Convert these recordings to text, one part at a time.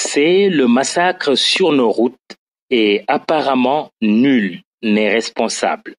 C'est le massacre sur nos routes et apparemment nul n'est responsable.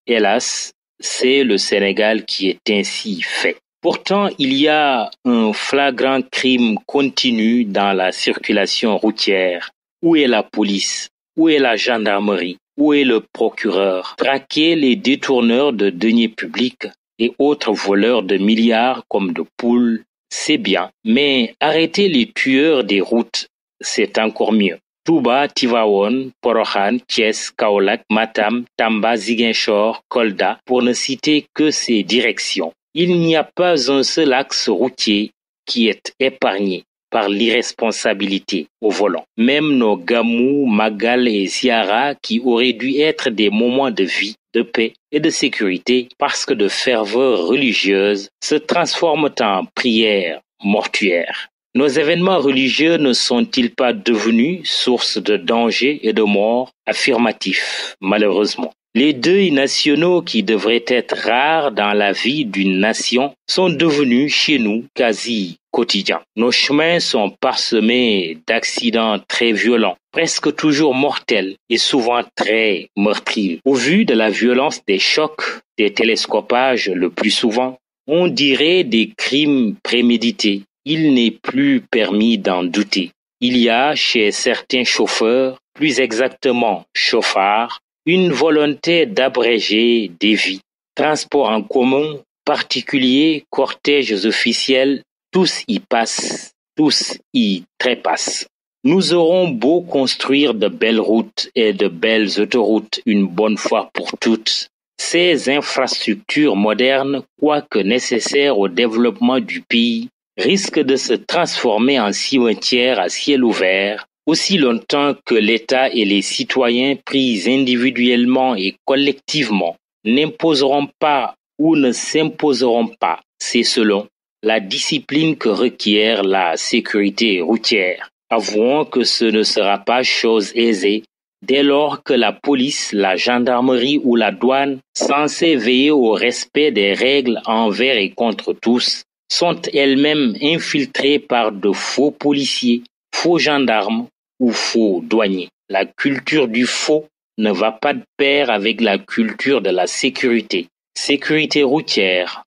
Hélas, c'est le Sénégal qui est ainsi fait. Pourtant, il y a un flagrant crime continu dans la circulation routière. Où est la police? Où est la gendarmerie? Où est le procureur? Traquer les détourneurs de deniers publics et autres voleurs de milliards comme de poules, c'est bien. Mais arrêter les tueurs des routes, c'est encore mieux. Touba, Tivaouane, Porokhane, Thiès, Kaolack, Matam, Tamba, Ziguinchor, Kolda, pour ne citer que ces directions. Il n'y a pas un seul axe routier qui est épargné par l'irresponsabilité au volant. Même nos Gamou, Magal et Ziara, qui auraient dû être des moments de vie, de paix et de sécurité, parce que de ferveur religieuse, se transforment en prières mortuaires. Nos événements religieux ne sont-ils pas devenus source de danger et de mort? Affirmatif, malheureusement. Les deuils nationaux qui devraient être rares dans la vie d'une nation sont devenus chez nous quasi quotidiens. Nos chemins sont parsemés d'accidents très violents, presque toujours mortels et souvent très meurtriers. Au vu de la violence des chocs, des télescopages le plus souvent, on dirait des crimes prémédités. Il n'est plus permis d'en douter. Il y a chez certains chauffeurs, plus exactement chauffards, une volonté d'abréger des vies. Transports en commun, particuliers, cortèges officiels, tous y passent, tous y trépassent. Nous aurons beau construire de belles routes et de belles autoroutes une bonne fois pour toutes. Ces infrastructures modernes, quoique nécessaires au développement du pays, risquent de se transformer en cimetières à ciel ouvert aussi longtemps que l'État et les citoyens pris individuellement et collectivement n'imposeront pas ou ne s'imposeront pas, c'est selon la discipline que requiert la sécurité routière. Avouons que ce ne sera pas chose aisée dès lors que la police, la gendarmerie ou la douane, censées veiller au respect des règles envers et contre tous, sont elles-mêmes infiltrées par de faux policiers, faux gendarmes ou faux douaniers. La culture du faux ne va pas de pair avec la culture de la sécurité. Sécurité routière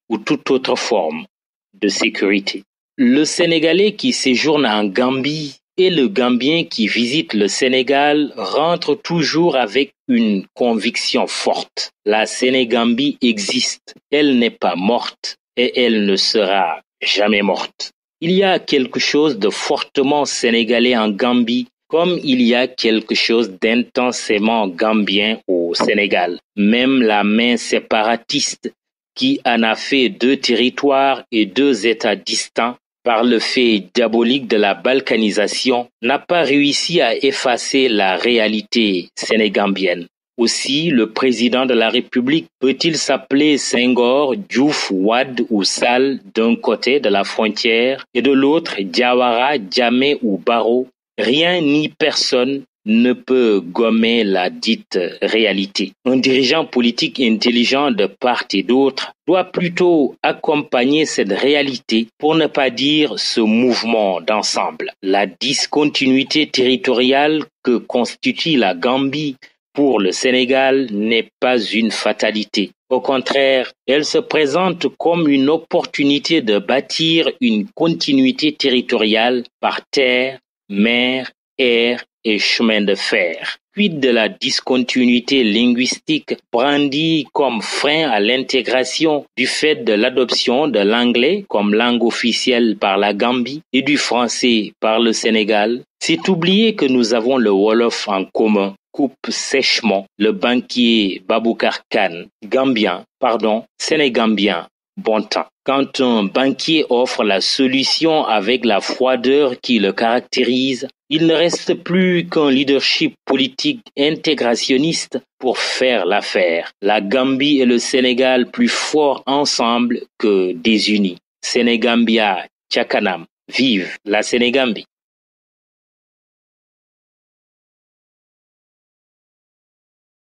ou toute autre forme de sécurité. Le Sénégalais qui séjourne en Gambie et le Gambien qui visite le Sénégal rentrent toujours avec une conviction forte. La Sénégambie existe, elle n'est pas morte et elle ne sera jamais morte. Il y a quelque chose de fortement sénégalais en Gambie, comme il y a quelque chose d'intensément gambien au Sénégal. Même la main séparatiste qui en a fait deux territoires et deux États distincts par le fait diabolique de la balkanisation n'a pas réussi à effacer la réalité sénégambienne. Aussi, le président de la République peut-il s'appeler Senghor, Diouf, Wade ou Sall d'un côté de la frontière et de l'autre Diawara, Jammeh ou Barrow? Rien ni personne ne peut gommer la dite réalité. Un dirigeant politique intelligent de part et d'autre doit plutôt accompagner cette réalité pour ne pas dire ce mouvement d'ensemble. La discontinuité territoriale que constitue la Gambie pour le Sénégal n'est pas une fatalité. Au contraire, elle se présente comme une opportunité de bâtir une continuité territoriale par terre, mer, air et chemin de fer. Quid de la discontinuité linguistique brandie comme frein à l'intégration du fait de l'adoption de l'anglais comme langue officielle par la Gambie et du français par le Sénégal? C'est oublier que nous avons le Wolof en commun, coupe sèchement le banquier Baboucar Kane, sénégambien, bon temps. Quand un banquier offre la solution avec la froideur qui le caractérise, il ne reste plus qu'un leadership politique intégrationniste pour faire l'affaire. La Gambie et le Sénégal plus forts ensemble que désunis. Sénégambia, Tchakanam, vive la Sénégambie.